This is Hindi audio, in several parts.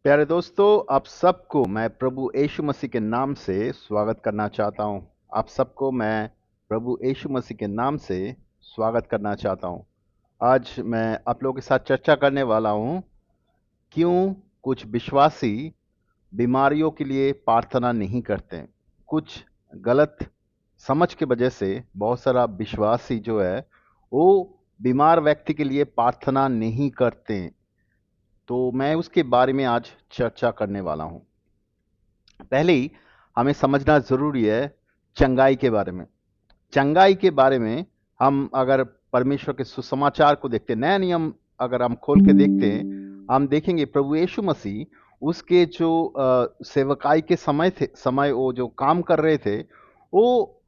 प्यारे दोस्तों, आप सबको मैं प्रभु यीशु मसीह के नाम से स्वागत करना चाहता हूं। आप सबको मैं प्रभु यीशु मसीह के नाम से स्वागत करना चाहता हूं। आज मैं आप लोगों के साथ चर्चा करने वाला हूं, क्यों कुछ विश्वासी बीमारियों के लिए प्रार्थना नहीं करते। कुछ गलत समझ की वजह से बहुत सारा विश्वासी जो है वो बीमार व्यक्ति के लिए प्रार्थना नहीं करते। तो मैं उसके बारे में आज चर्चा करने वाला हूं। पहले ही हमें समझना जरूरी है चंगाई के बारे में। चंगाई के बारे में हम अगर परमेश्वर के सुसमाचार को देखते, नया नियम अगर हम खोल के देखते हैं, हम देखेंगे प्रभु यीशु मसीह उसके जो सेवकाई के समय वो जो काम कर रहे थे, वो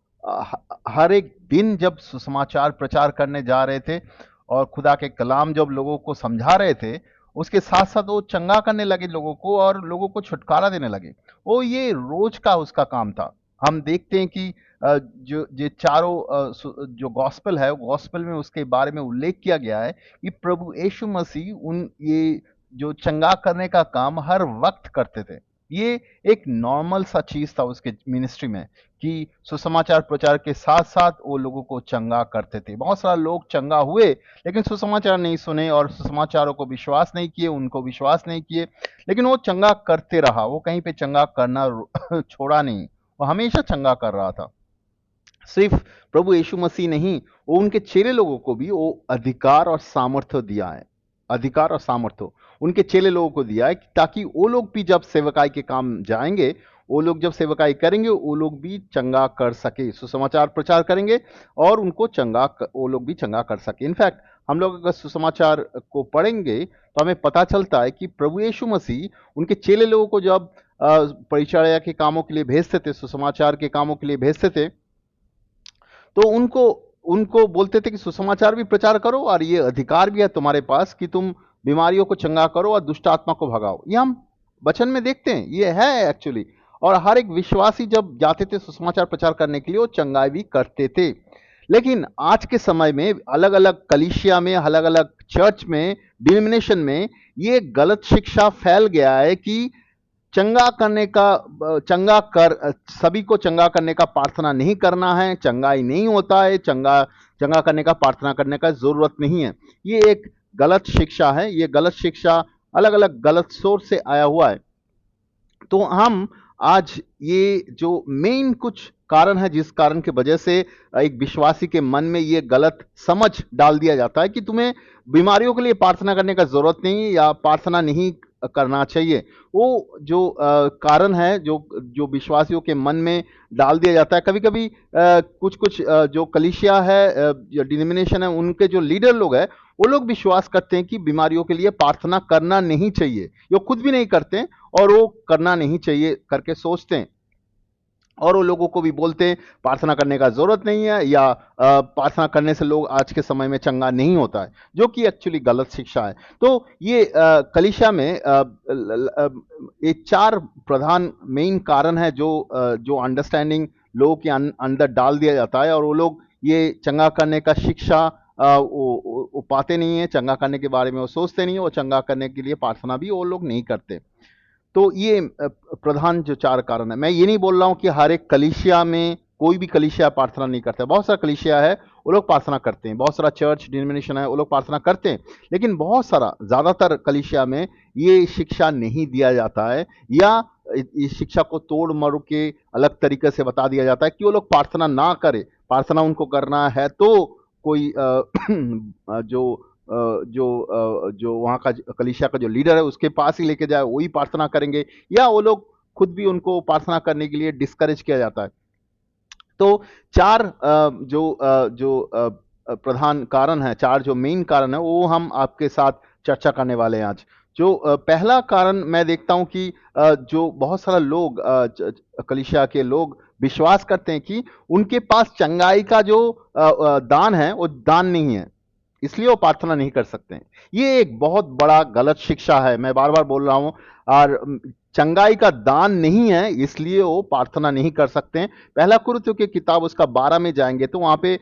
हर एक दिन जब सुसमाचार प्रचार करने जा रहे थे और खुदा के कलाम जब लोगों को समझा रहे थे, उसके साथ साथ वो चंगा करने लगे लोगों को और लोगों को छुटकारा देने लगे। वो ये रोज का उसका काम था। हम देखते हैं कि जो चारों जो गॉस्पेल है, गॉस्पेल में उसके बारे में उल्लेख किया गया है कि प्रभु यीशु मसीह उन ये जो चंगा करने का काम हर वक्त करते थे। ये एक नॉर्मल सा चीज था उसके मिनिस्ट्री में कि सुसमाचार प्रचार के साथ साथ वो लोगों को चंगा करते थे। बहुत सारे लोग चंगा हुए लेकिन सुसमाचार नहीं सुने और सुसमाचारों को विश्वास नहीं किए, उनको विश्वास नहीं किए, लेकिन वो चंगा करते रहा। वो कहीं पे चंगा करना छोड़ा नहीं, वो हमेशा चंगा कर रहा था। सिर्फ प्रभु यीशु मसीह नहीं, वो उनके चेले लोगों को भी वो अधिकार और सामर्थ्य दिया है। अधिकार और सामर्थ्य उनके चेले लोगों को दिया है ताकि वो लोग भी जब सेवकाई के काम जाएंगे, वो लोग जब सेवकाई करेंगे, वो लोग भी चंगा कर सके, सुसमाचार प्रचार करेंगे और उनको वो लोग भी चंगा कर सके। इनफैक्ट हम लोग अगर सुसमाचार को पढ़ेंगे तो हमें पता चलता है कि प्रभु यीशु मसीह उनके चेले लोगों को जब परिचर्या के कामों के लिए भेजते थे, सुसमाचार के कामों के लिए भेजते थे, तो उनको उनको बोलते थे कि सुसमाचार भी प्रचार करो और ये अधिकार भी है तुम्हारे पास कि तुम बीमारियों को चंगा करो और दुष्ट आत्मा को भगाओ। ये हम वचन में देखते हैं, ये है एक्चुअली। और हर एक विश्वासी जब जाते थे सुसमाचार प्रचार करने के लिए, वो चंगाई भी करते थे। लेकिन आज के समय में अलग अलग कलीसिया में, अलग अलग चर्च में, डिनोमिनेशन में ये गलत शिक्षा फैल गया है कि चंगा करने का चंगा कर सभी को चंगा करने का प्रार्थना नहीं करना है, चंगाई नहीं होता है, चंगा चंगा करने का प्रार्थना करने का जरूरत नहीं है। ये एक गलत शिक्षा है। ये गलत शिक्षा अलग अलग गलत सोर्स से आया हुआ है। तो हम आज ये जो मेन कुछ कारण है जिस कारण की वजह से एक विश्वासी के मन में ये गलत समझ डाल दिया जाता है कि तुम्हें बीमारियों के लिए प्रार्थना करने का जरूरत नहीं या प्रार्थना नहीं करना चाहिए, वो जो कारण है जो जो विश्वासियों के मन में डाल दिया जाता है। कभी कभी कुछ कुछ जो कलीसिया है या डिनोमिनेशन है, उनके जो लीडर लोग हैं, वो लोग विश्वास करते हैं कि बीमारियों के लिए प्रार्थना करना नहीं चाहिए। वो खुद भी नहीं करते हैं और वो करना नहीं चाहिए करके सोचते हैं, और वो लोगों को भी बोलते हैं प्रार्थना करने का जरूरत नहीं है या प्रार्थना करने से लोग आज के समय में चंगा नहीं होता है, जो कि एक्चुअली गलत शिक्षा है। तो ये कलीसिया में ये चार प्रधान मेन कारण है जो अंडरस्टैंडिंग लोगों के अंदर डाल दिया जाता है, और वो लोग ये चंगा करने का शिक्षा वो पाते नहीं है। चंगा करने के बारे में वो सोचते नहीं है, वो चंगा करने के लिए प्रार्थना भी वो लोग नहीं करते। तो ये प्रधान जो चार कारण है। मैं ये नहीं बोल रहा हूं कि हर एक कलीसिया में कोई भी कलीसिया प्रार्थना नहीं करता है। बहुत सारा कलीसिया है वो लोग प्रार्थना करते हैं, बहुत सारा चर्च डिनोमिनेशन है वो लोग प्रार्थना करते हैं, लेकिन बहुत सारा ज्यादातर कलीसिया में ये शिक्षा नहीं दिया जाता है, या इस शिक्षा को तोड़ मरोड़ के अलग तरीके से बता दिया जाता है कि वो लोग प्रार्थना ना करें। प्रार्थना उनको करना है तो कोई जो वहाँ का कलीसिया का जो लीडर है उसके पास ही लेके जाए, वही प्रार्थना करेंगे, या वो लोग खुद भी उनको प्रार्थना करने के लिए डिस्करेज किया जाता है। तो चार जो प्रधान कारण है, चार जो मेन कारण है, वो हम आपके साथ चर्चा करने वाले हैं आज। जो पहला कारण मैं देखता हूं कि जो बहुत सारा लोग कलीसिया के लोग विश्वास करते हैं कि उनके पास चंगाई का जो दान है वो दान नहीं है, इसलिए वो प्रार्थना नहीं कर सकते हैं। ये एक बहुत बड़ा गलत शिक्षा है, मैं बार बार बोल रहा हूं। और चंगाई का दान नहीं है इसलिए वो प्रार्थना नहीं कर सकते हैं। पहला कुरिन्थियों की किताब उसका 12 में जाएंगे तो वहां पे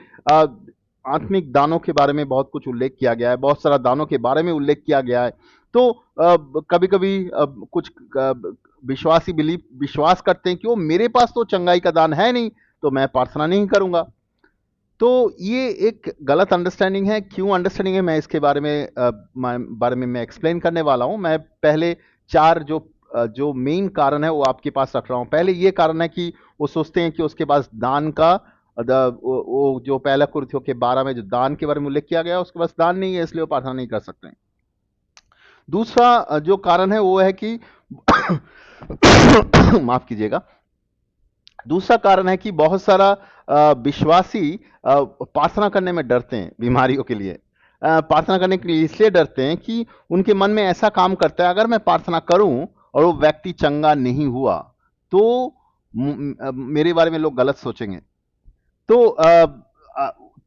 आत्मिक दानों के बारे में बहुत कुछ उल्लेख किया गया है, बहुत सारा दानों के बारे में उल्लेख किया गया है। तो कभी कभी कुछ विश्वासी बिलीव विश्वास करते हैं कि वो मेरे पास तो चंगाई का दान है नहीं, तो मैं प्रार्थना नहीं करूंगा। तो ये एक गलत अंडरस्टैंडिंग है। क्यों अंडरस्टैंडिंग है, मैं इसके बारे में मैं एक्सप्लेन करने वाला हूं। मैं पहले चार जो मेन कारण है वो आपके पास रख रहा हूं। पहले ये कारण है कि वो सोचते हैं कि उसके पास दान का वो जो पहला कुरिन्थियों के 12 में जो दान के बारे में उल्लेख किया गया उसके पास दान नहीं है, इसलिए वो प्रार्थना नहीं कर सकते हैं। दूसरा जो कारण है वो है कि माफ कीजिएगा, दूसरा कारण है कि बहुत सारा विश्वासी प्रार्थना करने में डरते हैं बीमारियों के लिए। प्रार्थना करने के लिए इसलिए डरते हैं कि उनके मन में ऐसा काम करता है, अगर मैं प्रार्थना करूं और वो व्यक्ति चंगा नहीं हुआ तो मेरे बारे में लोग गलत सोचेंगे। तो अ,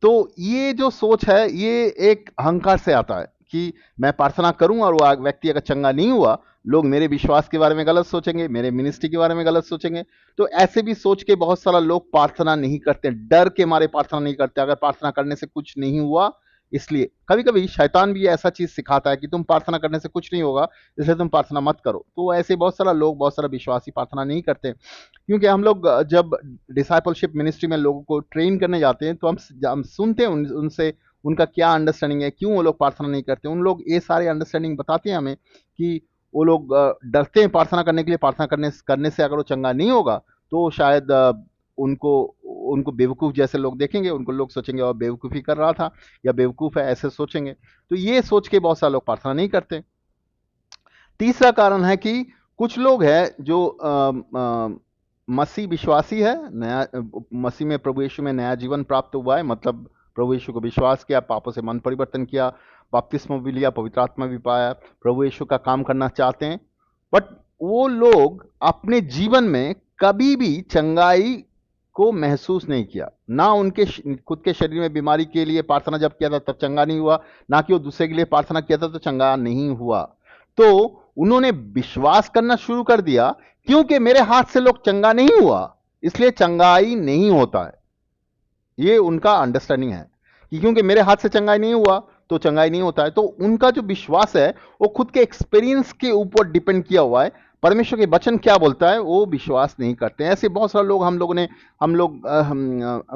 तो ये जो सोच है ये एक अहंकार से आता है कि मैं प्रार्थना करूं और वो व्यक्ति अगर चंगा नहीं हुआ, लोग मेरे विश्वास के बारे में गलत सोचेंगे, मेरे मिनिस्ट्री के बारे में गलत सोचेंगे। तो ऐसे भी सोच के बहुत सारा लोग प्रार्थना नहीं करते, डर के मारे प्रार्थना नहीं करते, अगर प्रार्थना करने से कुछ नहीं हुआ इसलिए। कभी कभी शैतान भी ऐसा चीज सिखाता है कि तुम प्रार्थना करने से कुछ नहीं होगा, इसलिए तुम प्रार्थना मत करो। तो ऐसे बहुत सारा लोग, बहुत सारा विश्वासी प्रार्थना नहीं करते। क्योंकि हम लोग जब डिसाइपलशिप मिनिस्ट्री में लोगों को ट्रेन करने जाते हैं तो हम सुनते हैं उनसे उनका क्या अंडरस्टैंडिंग है, क्यों वो लोग प्रार्थना नहीं करते। उन लोग ये सारे अंडरस्टैंडिंग बताते हैं हमें कि वो लोग डरते हैं प्रार्थना करने के लिए। प्रार्थना करने से अगर वो चंगा नहीं होगा तो शायद उनको उनको बेवकूफ़ जैसे लोग देखेंगे, उनको लोग सोचेंगे और बेवकूफ़ी कर रहा था या बेवकूफ़ है, ऐसे सोचेंगे। तो ये सोच के बहुत सारे लोग प्रार्थना नहीं करते। तीसरा कारण है कि कुछ लोग हैं जो मसीह विश्वासी है, नया मसीह में, प्रभु यीशु में नया जीवन प्राप्त हुआ है, मतलब प्रभु यीशु को विश्वास किया, पापों से मन परिवर्तन किया, बपतिस्मा भी लिया, पवित्र आत्मा भी पाया, प्रभु यीशु का काम करना चाहते हैं। बट वो लोग अपने जीवन में कभी भी चंगाई को महसूस नहीं किया। ना उनके खुद के शरीर में बीमारी के लिए प्रार्थना जब किया था तब चंगा नहीं हुआ, ना कि वो दूसरे के लिए प्रार्थना किया था तो चंगा नहीं हुआ। तो उन्होंने विश्वास करना शुरू कर दिया क्योंकि मेरे हाथ से लोग चंगा नहीं हुआ इसलिए चंगाई नहीं होता है। ये उनका अंडरस्टैंडिंग है कि क्योंकि मेरे हाथ से चंगाई नहीं हुआ तो चंगाई नहीं होता है। तो उनका जो विश्वास है वो खुद के एक्सपीरियंस के ऊपर डिपेंड किया हुआ है। परमेश्वर के वचन क्या बोलता है वो विश्वास नहीं करते। ऐसे बहुत सारे लोग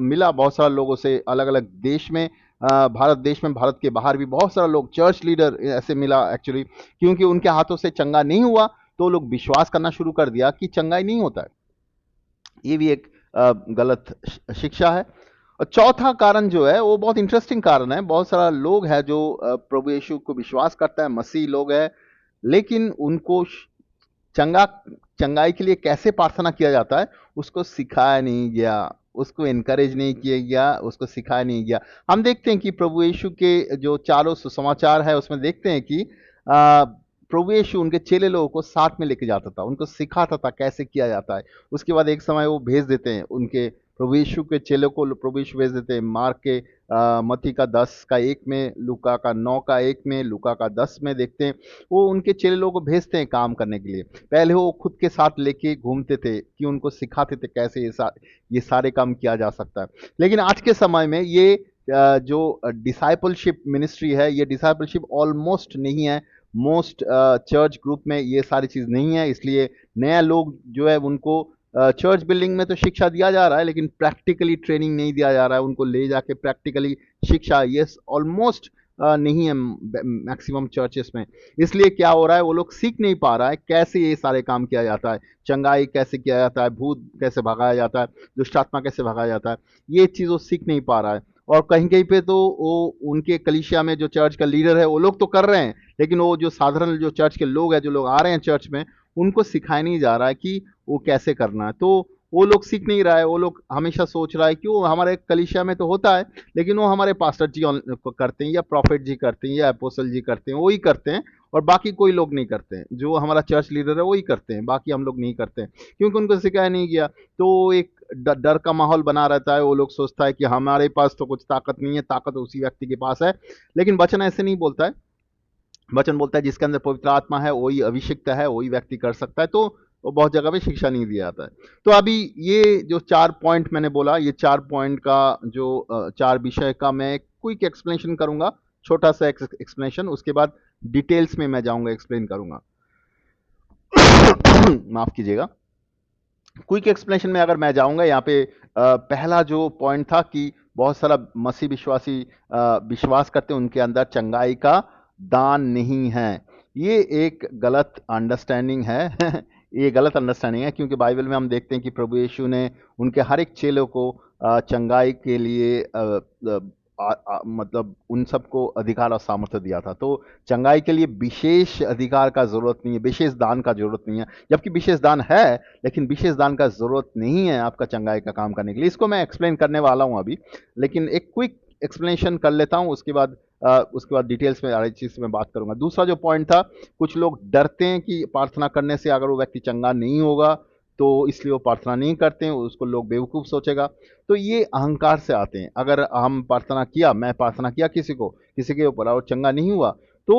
मिला बहुत सारे लोगों से अलग अलग देश में, भारत देश में, भारत के बाहर भी बहुत सारा लोग, चर्च लीडर ऐसे मिला एक्चुअली, क्योंकि उनके हाथों से चंगा नहीं हुआ तो लोग विश्वास करना शुरू कर दिया कि चंगाई नहीं होता है। ये भी एक गलत शिक्षा है। और चौथा कारण जो है वो बहुत इंटरेस्टिंग कारण है। बहुत सारा लोग है जो प्रभु यीशु को विश्वास करता है, मसीह लोग है, लेकिन उनको चंगा चंगाई के लिए कैसे प्रार्थना किया जाता है उसको सिखाया नहीं गया, उसको इनकरेज नहीं किया गया, उसको सिखाया नहीं गया। हम देखते हैं कि प्रभु यीशु के जो चारों सुसमाचार है उसमें देखते हैं कि प्रभु यीशु उनके चेले लोगों को साथ में लेके जाता था, उनको सिखाता था कैसे किया जाता है। उसके बाद एक समय वो भेज देते हैं उनके प्रभु यीशु के चेलों को, प्रभु यीशु भेज देते हैं मार्क के मत्ती का 10 का 1 में, लूका का 9 का 1 में, लूका का 10 में देखते हैं वो उनके चेले लोगों को भेजते हैं काम करने के लिए। पहले वो खुद के साथ लेके घूमते थे कि उनको सिखाते थे कैसे ये सारे काम किया जा सकता है। लेकिन आज के समय में ये जो डिसाइपलशिप मिनिस्ट्री है, ये डिसाइपलशिप ऑलमोस्ट नहीं है। मोस्ट चर्च ग्रुप में ये सारी चीज़ नहीं है, इसलिए नया लोग जो है उनको चर्च बिल्डिंग में तो शिक्षा दिया जा रहा है लेकिन प्रैक्टिकली ट्रेनिंग नहीं दिया जा रहा है। उनको ले जाके प्रैक्टिकली शिक्षा ये ऑलमोस्ट नहीं है मैक्सिमम चर्चेस में। इसलिए क्या हो रहा है, वो लोग सीख नहीं पा रहा है कैसे ये सारे काम किया जाता है, चंगाई कैसे किया जाता है, भूत कैसे भगाया जाता है, दुष्ट आत्मा कैसे भगाया जाता है, ये चीज़ वो सीख नहीं पा रहा है। और कहीं कहीं पे तो वो उनके कलीसिया में जो चर्च का लीडर है वो लोग तो कर रहे हैं, लेकिन वो जो साधारण जो चर्च के लोग हैं, जो लोग आ रहे हैं चर्च में, उनको सिखाया नहीं जा रहा है कि वो कैसे करना है। तो वो लोग सीख नहीं रहा है। वो लोग हमेशा सोच रहा है कि वो हमारे कलीसिया में तो होता है लेकिन वो हमारे पास्टर जी करते हैं या प्रॉफिट जी करते हैं या अपोस्टल जी करते हैं, वो ही करते हैं और बाकी कोई लोग नहीं करते हैं। जो हमारा चर्च लीडर है वही करते हैं, बाकी हम लोग नहीं करते हैं क्योंकि उनको सिखाया नहीं गया। तो एक डर का माहौल बना रहता है। वो लोग सोचता है कि हमारे पास तो कुछ ताकत नहीं है, ताकत उसी व्यक्ति के पास है। लेकिन वचन ऐसे नहीं बोलता है। वचन बोलता है जिसके अंदर पवित्र आत्मा है वही अभिषिक्त है, वही व्यक्ति कर सकता है। तो वो बहुत जगह पे शिक्षा नहीं दिया जाता है। तो अभी ये जो 4 पॉइंट मैंने बोला, ये 4 पॉइंट का जो 4 विषय का मैं क्विक एक्सप्लेनेशन करूंगा, छोटा सा एक्सप्लेनेशन। उसके बाद डिटेल्स में मैं जाऊंगा, एक्सप्लेन करूंगा। माफ कीजिएगा। क्विक एक्सप्लेनेशन में अगर मैं जाऊंगा यहाँ पे, पहला जो पॉइंट था कि बहुत सारा मसीह विश्वासी विश्वास करते हैं उनके अंदर चंगाई का दान नहीं है। ये एक गलत अंडरस्टैंडिंग है। ये गलत अंडरस्टैंडिंग है, क्योंकि बाइबल में हम देखते हैं कि प्रभु यीशु ने उनके हर एक चेलों को चंगाई के लिए मतलब उन सबको अधिकार और सामर्थ्य दिया था। तो चंगाई के लिए विशेष अधिकार का जरूरत नहीं है, विशेष दान का जरूरत नहीं है। जबकि विशेष दान है, लेकिन विशेष दान का जरूरत नहीं है आपका चंगाई का काम करने के लिए। इसको मैं एक्सप्लेन करने वाला हूं अभी, लेकिन एक क्विक एक्सप्लेनेशन कर लेता हूं, उसके बाद डिटेल्स में हर एक चीज में बात करूंगा। दूसरा जो पॉइंट था, कुछ लोग डरते हैं कि प्रार्थना करने से अगर वो व्यक्ति चंगा नहीं होगा तो इसलिए वो प्रार्थना नहीं करते हैं, उसको लोग बेवकूफ सोचेगा। तो ये अहंकार से आते हैं। अगर हम प्रार्थना किया, मैं प्रार्थना किया किसी के ऊपर और चंगा नहीं हुआ, तो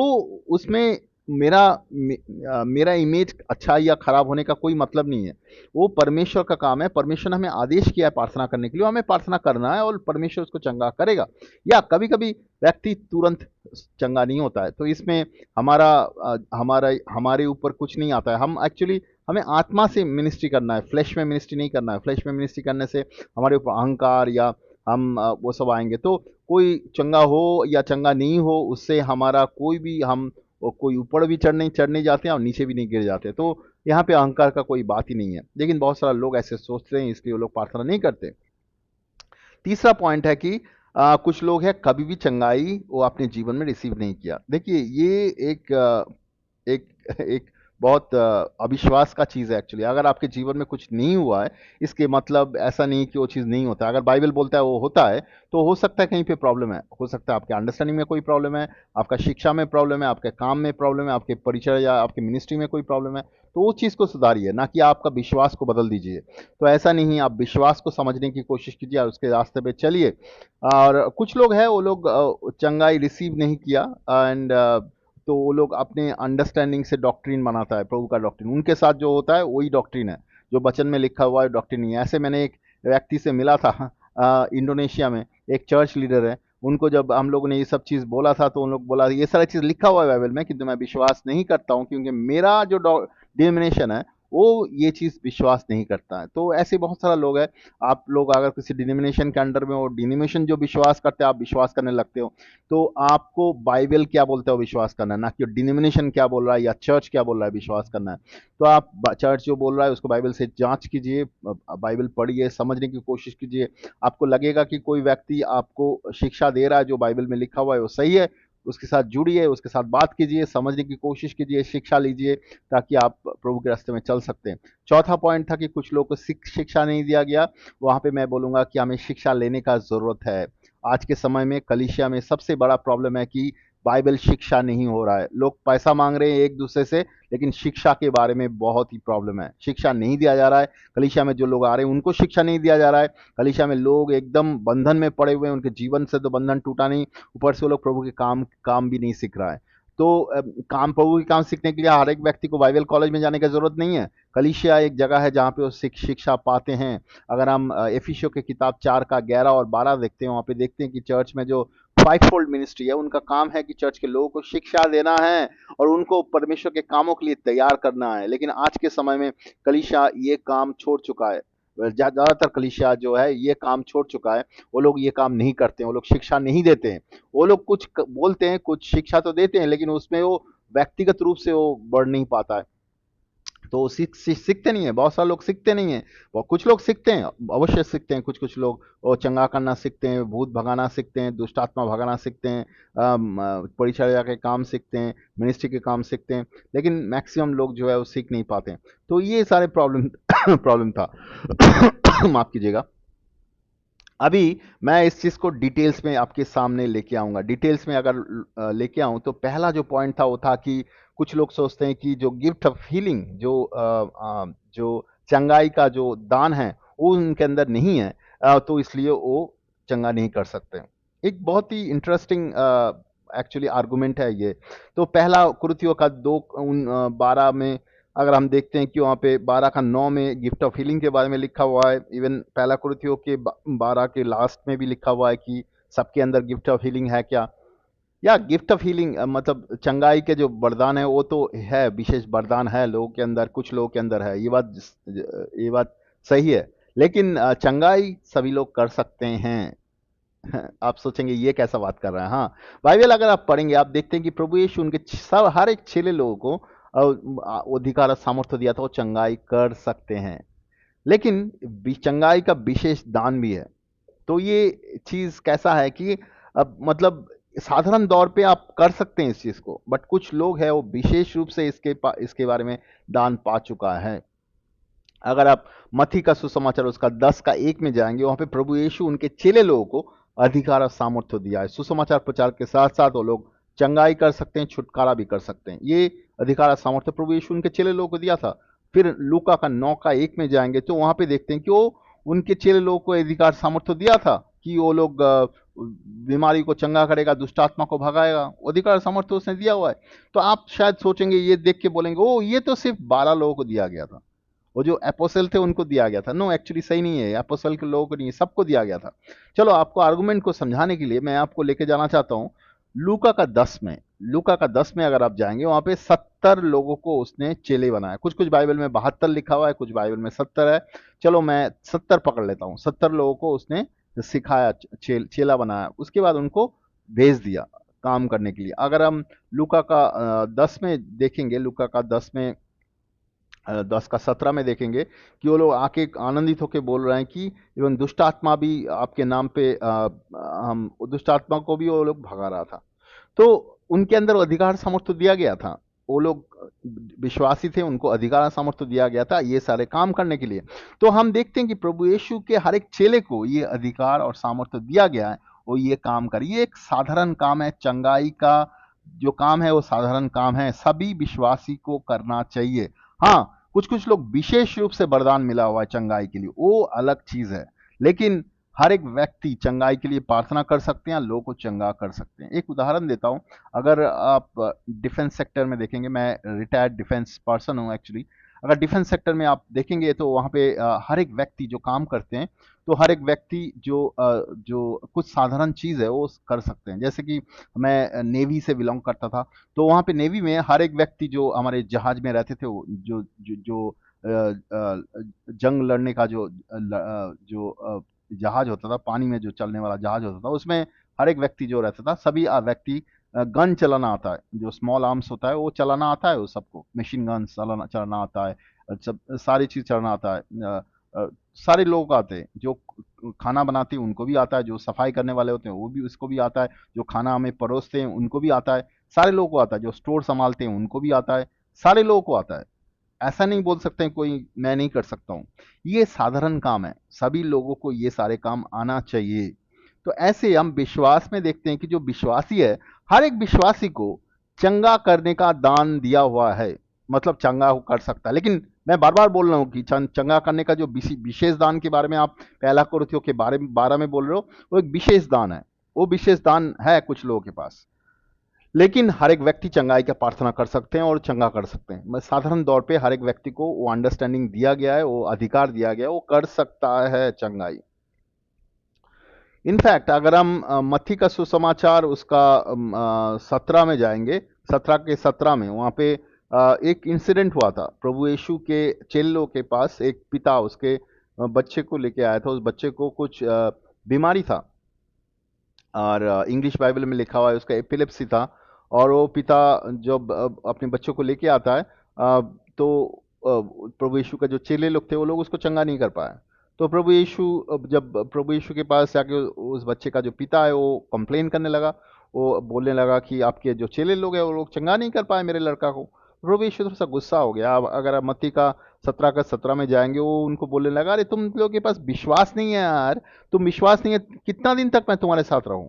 उसमें मेरा मेरा इमेज अच्छा या खराब होने का कोई मतलब नहीं है। वो परमेश्वर का काम है। परमेश्वर ने हमें आदेश किया है प्रार्थना करने के लिए, हमें प्रार्थना करना है और परमेश्वर उसको चंगा करेगा। या कभी कभी व्यक्ति तुरंत चंगा नहीं होता है, तो इसमें हमारे ऊपर कुछ नहीं आता है। हम एक्चुअली हमें आत्मा से मिनिस्ट्री करना है, फ्लैश में मिनिस्ट्री नहीं करना है। फ्लैश में मिनिस्ट्री करने से हमारे ऊपर अहंकार या हम वो सब आएंगे। तो कोई चंगा हो या चंगा नहीं हो, उससे हमारा कोई भी, हम कोई ऊपर भी चढ़ नहीं जाते हैं और नीचे भी नहीं गिर जाते। तो यहाँ पे अहंकार का कोई बात ही नहीं है। लेकिन बहुत सारे लोग ऐसे सोचते हैं, इसलिए वो लोग प्रार्थना नहीं करते। तीसरा पॉइंट है कि कुछ लोग हैं कभी भी चंगाई वो अपने जीवन में रिसीव नहीं किया। देखिए, ये एक एक बहुत अविश्वास का चीज़ है एक्चुअली। अगर आपके जीवन में कुछ नहीं हुआ है, इसके मतलब ऐसा नहीं कि वो चीज़ नहीं होता। अगर बाइबल बोलता है वो होता है, तो हो सकता है कहीं पे प्रॉब्लम है। हो सकता है आपके अंडरस्टैंडिंग में कोई प्रॉब्लम है, आपका शिक्षा में प्रॉब्लम है, आपके काम में प्रॉब्लम है, आपके परिचय या आपके मिनिस्ट्री में कोई प्रॉब्लम है। तो वो चीज़ को सुधारिए, ना कि आपका विश्वास को बदल दीजिए। तो ऐसा नहीं, आप विश्वास को समझने की कोशिश कीजिए और उसके रास्ते पे चलिए। और कुछ लोग हैं, वो लोग चंगाई रिसीव नहीं किया, एंड तो वो लोग अपने अंडरस्टैंडिंग से डॉक्ट्रिन बनाता है, प्रभु का डॉक्ट्रिन उनके साथ जो होता है वही डॉक्ट्रिन है, जो वचन में लिखा हुआ है डॉक्ट्रिन नहीं है। ऐसे मैंने एक व्यक्ति से मिला था इंडोनेशिया में, एक चर्च लीडर है। उनको जब हम लोगों ने ये सब चीज़ बोला था, तो उन लोग बोला ये सारी चीज़ लिखा हुआ है बाइबल में, किंतु मैं विश्वास नहीं करता हूँ, क्योंकि मेरा जो डिनोमिनेशन है वो ये चीज़ विश्वास नहीं करता है। तो ऐसे बहुत सारा लोग हैं। आप लोग अगर किसी डिनोमिनेशन के अंडर में हो, डिनोमिनेशन जो विश्वास करते हैं आप विश्वास करने लगते हो, तो आपको बाइबल क्या बोलता है वो विश्वास करना है, ना कि डिनोमिनेशन क्या बोल रहा है या चर्च क्या बोल रहा है विश्वास करना है। तो आप चर्च जो बोल रहा है उसको बाइबल से जांच कीजिए, बाइबल पढ़िए, समझने की कोशिश कीजिए। आपको लगेगा कि कोई व्यक्ति आपको शिक्षा दे रहा है जो बाइबल में लिखा हुआ है वो सही है, उसके साथ जुड़िए, उसके साथ बात कीजिए, समझने की कोशिश कीजिए, शिक्षा लीजिए, ताकि आप प्रभु के रास्ते में चल सकते हैं। चौथा पॉइंट था कि कुछ लोगों को शिक्षा नहीं दिया गया। वहाँ पे मैं बोलूँगा कि हमें शिक्षा लेने का ज़रूरत है। आज के समय में कलीसिया में सबसे बड़ा प्रॉब्लम है कि बाइबल शिक्षा नहीं हो रहा है। लोग पैसा मांग रहे हैं एक दूसरे से, लेकिन शिक्षा के बारे में बहुत ही प्रॉब्लम है। शिक्षा नहीं दिया जा रहा है। कलीसिया में जो लोग आ रहे हैं उनको शिक्षा नहीं दिया जा रहा है। कलीसिया में लोग एकदम बंधन में पड़े हुए हैं, उनके जीवन से तो बंधन टूटा नहीं, ऊपर से वो लोग प्रभु के काम भी नहीं सीख रहा है। तो प्रभु के काम सीखने के लिए हर एक व्यक्ति को बाइबल कॉलेज में जाने की जरूरत नहीं है। कलीसिया एक जगह है जहाँ पे वो शिक्षा पाते हैं। अगर हम एफिसियों के किताब 4 का 11 और 12 देखते हैं, वहाँ पे देखते हैं कि चर्च में जो फाइव फोल्ड मिनिस्ट्री है, उनका काम है कि चर्च के लोगों को शिक्षा देना है और उनको परमेश्वर के कामों के लिए तैयार करना है। लेकिन आज के समय में कलीसिया ये काम छोड़ चुका है। ज़्यादातर कलीसिया जो है ये काम छोड़ चुका है। वो लोग ये काम नहीं करते हैं, वो लोग शिक्षा नहीं देते हैं। वो लोग कुछ बोलते हैं, कुछ शिक्षा तो देते हैं, लेकिन उसमें वो व्यक्तिगत रूप से वो बढ़ नहीं पाता है। तो सीखते नहीं है, बहुत सारे लोग सीखते नहीं है। और कुछ लोग सीखते हैं, अवश्य सीखते हैं। कुछ कुछ लोग वो चंगा करना सीखते हैं, भूत भगाना सीखते हैं, दुष्ट आत्मा भगाना सीखते हैं, परिचर्या के काम सीखते हैं, मिनिस्ट्री के काम सीखते हैं। लेकिन मैक्सिमम लोग जो है वो सीख नहीं पाते हैं। तो ये सारे प्रॉब्लम प्रॉब्लम था। माफ कीजिएगा। अभी मैं इस चीज़ को डिटेल्स में आपके सामने लेके आऊँगा। डिटेल्स में अगर लेके आऊँ, तो पहला जो पॉइंट था वो था कि कुछ लोग सोचते हैं कि जो गिफ्ट ऑफ हीलिंग, जो चंगाई का जो दान है वो उनके अंदर नहीं है, तो इसलिए वो चंगा नहीं कर सकते। एक बहुत ही इंटरेस्टिंग एक्चुअली आर्गुमेंट है ये। तो पहला कुरिन्थियों का 2:12 में अगर हम देखते हैं कि वहाँ पे 12 का 9 में गिफ्ट ऑफ हीलिंग के बारे में लिखा हुआ है। इवन पहला कुरिन्थियों के 12 के लास्ट में भी लिखा हुआ है कि सबके अंदर गिफ्ट ऑफ हीलिंग है क्या। या गिफ्ट ऑफ हीलिंग, मतलब चंगाई के जो वरदान है वो तो है, विशेष वरदान है लोगों के अंदर, कुछ लोगों के अंदर है, ये बात सही है। लेकिन चंगाई सभी लोग कर सकते हैं। आप सोचेंगे ये कैसा बात कर रहा है। हाँ, बाइबल अगर आप पढ़ेंगे आप देखते हैं कि प्रभु यीशु उनके सब हर एक चेले लोगों को अधिकार और सामर्थ्य दिया था, वो चंगाई कर सकते हैं। लेकिन चंगाई का विशेष दान भी है। तो ये चीज कैसा है कि अब मतलब साधारण तौर पे आप कर सकते हैं इस चीज को, बट कुछ लोग हैं वो विशेष रूप से इसके बारे में दान पा चुका है। अगर आप मत्ती का सुसमाचार उसका 10 का 1 में जाएंगे, वहां पे प्रभु यीशु उनके चेले लोगों को अधिकार और सामर्थ्य दिया है। सुसमाचार प्रचार के साथ साथ वो लोग चंगाई कर सकते हैं, छुटकारा भी कर सकते हैं। ये अधिकार और सामर्थ्य प्रभु यीशु उनके चेले लोगों को दिया था। फिर लूका का 9 का 1 में जाएंगे तो वहां पे देखते हैं कि वो उनके चेले लोगों को अधिकार सामर्थ्य दिया था कि वो लोग बीमारी को चंगा करेगा, दुष्ट आत्मा को भगाएगा। अधिकार सामर्थ्य उसने दिया हुआ है। तो आप शायद सोचेंगे, ये देख के बोलेंगे ओ ये तो सिर्फ 12 लोगों को दिया गया था, वो जो एपोस्टल थे उनको दिया गया था। नो, एक्चुअली सही नहीं है, एपोस्टल के लोगों को नहीं, सबको दिया गया था। चलो आपको आर्गुमेंट को समझाने के लिए मैं आपको लेके जाना चाहता हूँ लूका का 10 में अगर आप जाएंगे वहां पे 70 लोगों को उसने चेले बनाया। कुछ कुछ बाइबल में 72 लिखा हुआ है, कुछ बाइबल में 70 है। चलो मैं 70 पकड़ लेता हूँ। 70 लोगों को उसने सिखाया, चेला बनाया, उसके बाद उनको भेज दिया काम करने के लिए। अगर हम लूका का 10 में देखेंगे, लूका का 10 में देखेंगे कि वो लोग आके आनंदित होकर बोल रहे हैं कि एवं दुष्ट आत्मा भी आपके नाम पे हम दुष्ट आत्मा को भी वो लोग भगा रहा था। तो उनके अंदर अधिकार सामर्थ्य दिया गया था। वो लोग विश्वासी थे, उनको अधिकार सामर्थ्य दिया गया था ये सारे काम करने के लिए। तो हम देखते हैं कि प्रभु यीशु के हर एक चेले को ये अधिकार और सामर्थ्य दिया गया है, वो ये काम कर, ये एक साधारण काम है। चंगाई का जो काम है वो साधारण काम है, सभी विश्वासी को करना चाहिए। हाँ, कुछ कुछ लोग विशेष रूप से वरदान मिला हुआ है चंगाई के लिए, वो अलग चीज है। लेकिन हर एक व्यक्ति चंगाई के लिए प्रार्थना कर सकते हैं, लोगों को चंगा कर सकते हैं। एक उदाहरण देता हूं। अगर आप डिफेंस सेक्टर में देखेंगे, मैं रिटायर्ड डिफेंस पर्सन हूं एक्चुअली। अगर डिफेंस सेक्टर में आप देखेंगे तो वहां पे हर एक व्यक्ति जो काम करते हैं, तो हर एक व्यक्ति जो कुछ साधारण चीज है वो कर सकते हैं। जैसे कि मैं नेवी से बिलोंग करता था, तो वहां पे नेवी में हर एक व्यक्ति जो हमारे जहाज में रहते थे, वो जो जंग लड़ने का जो जहाज होता था, पानी में जो चलने वाला जहाज होता था, उसमें हर एक व्यक्ति जो रहता था, सभी व्यक्ति गन चलाना आता है, जो स्मॉल आर्म्स होता है वो चलाना आता है, वो सबको मशीन गन चलाना आता है, सब सारी चीज चलाना आता है। सारे लोग आते हैं, जो खाना बनाते हैं उनको भी आता है, जो सफाई करने वाले होते हैं वो भी, उसको भी आता है, जो खाना हमें परोसते हैं उनको भी आता है, सारे लोगों को आता है, जो स्टोर संभालते हैं उनको भी आता है, सारे लोगों को आता है। ऐसा नहीं बोल सकते हैं कोई मैं नहीं कर सकता हूं। ये साधारण काम है, सभी लोगों को ये सारे काम आना चाहिए। तो ऐसे हम विश्वास में देखते हैं कि जो विश्वासी है, हर एक विश्वासी को चंगा करने का दान दिया हुआ है, मतलब चंगा वो कर सकता है। लेकिन मैं बार बार बोल रहा हूँ कि चंगा करने का जो विशेष दान के बारे में आप पहला कुरिन्थियों के बारे में बोल रहे हो, वो एक विशेष दान है। वो विशेष दान है कुछ लोगों के पास। लेकिन हर एक व्यक्ति चंगाई का प्रार्थना कर सकते हैं और चंगा कर सकते हैं। मैं साधारण तौर पे हर एक व्यक्ति को वो अंडरस्टैंडिंग दिया गया है, वो अधिकार दिया गया है, वो कर सकता है चंगाई। इनफैक्ट अगर हम मत्ती का सुसमाचार उसका 17 में जाएंगे, 17 के 17 में वहां पे एक इंसिडेंट हुआ था। प्रभु यीशु के चेलों के पास एक पिता उसके बच्चे को लेके आया था। उस बच्चे को कुछ बीमारी था, और इंग्लिश बाइबल में लिखा हुआ है उसका एपिलेप्सी था। और वो पिता जब अपने बच्चों को लेके आता है, तो प्रभु यीशु का जो चेले लोग थे वो लोग उसको चंगा नहीं कर पाए। तो जब प्रभु यीशु के पास जाके उस बच्चे का जो पिता है वो कंप्लेन करने लगा, वो बोलने लगा कि आपके जो चेले लोग हैं वो लोग चंगा नहीं कर पाए मेरे लड़का को। प्रभु यीशु थोड़ा सा गुस्सा हो गया। अब अगर आप मत्ती का 17 में जाएंगे, वो उनको बोलने लगा, अरे तुम लोगों के पास विश्वास नहीं है यार, तुम विश्वास नहीं है, कितना दिन तक मैं तुम्हारे साथ रहूं।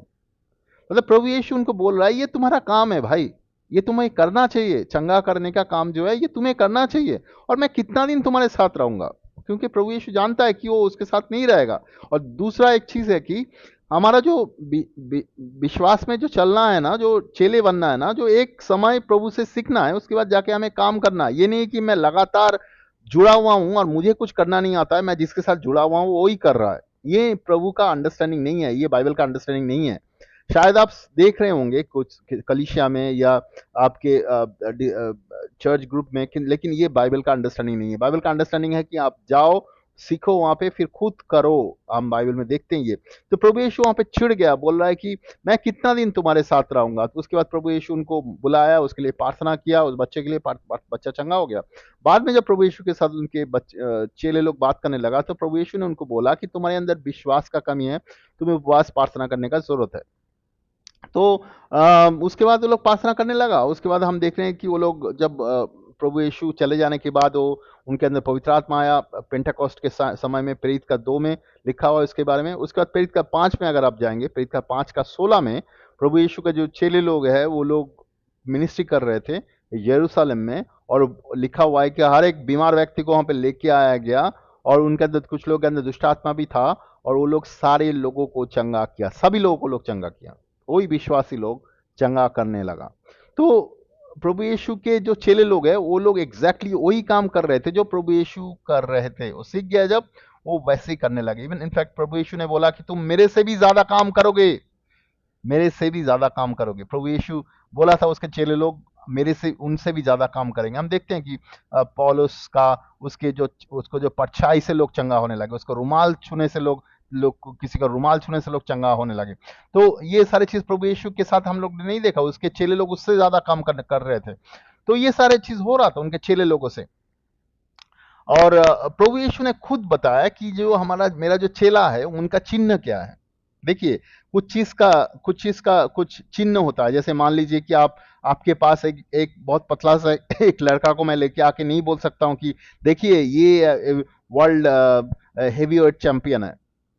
मतलब प्रभु यीशु उनको बोल रहा है ये तुम्हारा काम है भाई, ये तुम्हें करना चाहिए, चंगा करने का काम जो है ये तुम्हें करना चाहिए, और मैं कितना दिन तुम्हारे साथ रहूंगा। क्योंकि प्रभु यीशु जानता है कि वो उसके साथ नहीं रहेगा। और दूसरा एक चीज है कि हमारा जो विश्वास में जो चलना है ना, जो चेले बनना है ना, जो एक समय प्रभु से सीखना है, उसके बाद जाके हमें काम करना है। ये नहीं कि मैं लगातार जुड़ा हुआ हूं और मुझे कुछ करना नहीं आता है, मैं जिसके साथ जुड़ा हुआ हूं वो ही कर रहा है। ये प्रभु का अंडरस्टैंडिंग नहीं है, ये बाइबल का अंडरस्टैंडिंग नहीं है। शायद आप देख रहे होंगे कुछ कलीसिया में या आपके चर्च ग्रुप में लेकिन ये बाइबल का अंडरस्टैंडिंग नहीं है। बाइबल का अंडरस्टैंडिंग है कि आप जाओ, सीखो वहां पे, फिर खुद करो। हम बाइबल में देखते हैं ये। तो प्रभु यीशु वहां पे चिढ़ गया, बोल रहा है कि मैं कितना दिन तुम्हारे साथ रहूंगा। तो उसके बाद प्रभु यीशु उनको बुलाया, उसके लिए प्रार्थना किया, उस बच्चे के लिए बच्चा चंगा हो गया। बाद में जब प्रभु यीशु के साथ उनके चेले लोग बात करने लगा, तो प्रभु यीशु ने उनको बोला कि तुम्हारे अंदर विश्वास का कमी है, तुम्हें उपवास प्रार्थना करने का जरूरत है। तो उसके बाद वो लोग प्रार्थना करने लगा। उसके बाद हम देख रहे हैं कि वो लोग जब प्रभु यीशु चले जाने के बाद वो उनके अंदर पवित्र आत्मा आया। पेंटेकोस्ट के समय में प्रेरित का 2 में लिखा हुआ है इसके बारे में। उसके बाद प्रेरित का 5 में अगर आप जाएंगे, प्रेरित का 5 का 16 में प्रभु यीशु का जो चेले लोग हैं वो लोग मिनिस्ट्री कर रहे थे यरूशलेम में। और लिखा हुआ है कि हर एक बीमार व्यक्ति को वहां पे लेके आया गया, और उनके अंदर कुछ लोग के अंदर दुष्ट आत्मा भी था, और वो लोग सारे लोगों को चंगा किया, सभी लोगों को लोग चंगा किया। वही विश्वासी लोग चंगा करने लगा। तो प्रभु यीशु के जो चेले लोग हैं वो लोग एग्जैक्टली वही काम कर रहे थे जो प्रभु यीशु कर रहे थे। वो सीख गया जब, वो वैसे ही करने लगे। इवन इनफैक्ट प्रभु यीशु ने बोला कि तुम मेरे से भी ज्यादा काम करोगे, मेरे से भी ज्यादा काम करोगे। प्रभु यीशु बोला था उसके चेले लोग मेरे से उनसे भी ज्यादा काम करेंगे। हम देखते हैं कि पौलुस का उसको जो परछाई से लोग चंगा होने लगे, उसको रुमाल छूने से लोग किसी का रुमाल छूने से लोग चंगा होने लगे। तो ये सारी चीज प्रभु यीशु के साथ हम लोग ने नहीं देखा, उसके चेले लोग उससे ज्यादा काम कर रहे थे। तो ये सारे चीज हो रहा था उनके चेले लोगों से। और प्रभु यीशु ने खुद बताया कि जो मेरा जो चेला है उनका चिन्ह क्या है। देखिए, कुछ चिन्ह होता है। जैसे मान लीजिए कि आपके पास एक बहुत पतला सा एक लड़का को मैं लेके आके नहीं बोल सकता हूँ कि देखिए ये वर्ल्ड हेवीवेट चैंपियन है।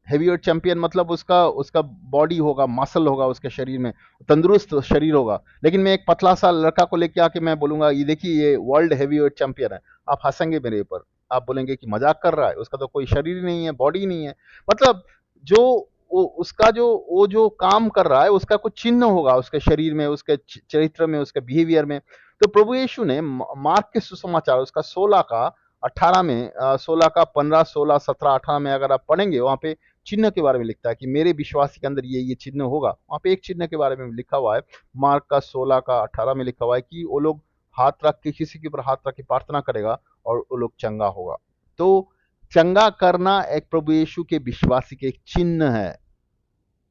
हेवीवेट चैंपियन मतलब उसका उसका बॉडी होगा, मसल होगा उसके शरीर में, तंदुरुस्त शरीर होगा। लेकिन मैं एक पतला सा लड़का को लेके आके मैं बोलूंगा ये देखिए ये वर्ल्ड हेवीवेट चैंपियन है, आप हंसेंगे मेरे ऊपर, आप बोलेंगे कि मजाक कर रहा है, उसका तो कोई शरीर ही नहीं है, बॉडी ही नहीं है। मतलब जो वो जो काम कर रहा है उसका कुछ चिन्ह होगा उसके शरीर में, उसके चरित्र में, उसके बिहेवियर में। तो प्रभु यीशु ने मार्क के सुसमाचार उसका 16 का 18 में 16 का 15 16 17 18 में अगर आप पढ़ेंगे, वहां पे चिन्ह के बारे में लिखता है कि मेरे विश्वासी के अंदर ये चिन्ह होगा। वहां पे एक चिन्ह के बारे में लिखा हुआ है, मार्क का 16 का 18 में लिखा हुआ है कि वो लोग हाथ रख के किसी के ऊपर हाथ रख के प्रार्थना करेगा और वो लोग चंगा होगा। तो चंगा करना एक प्रभु यीशु के विश्वासी के एक चिन्ह है।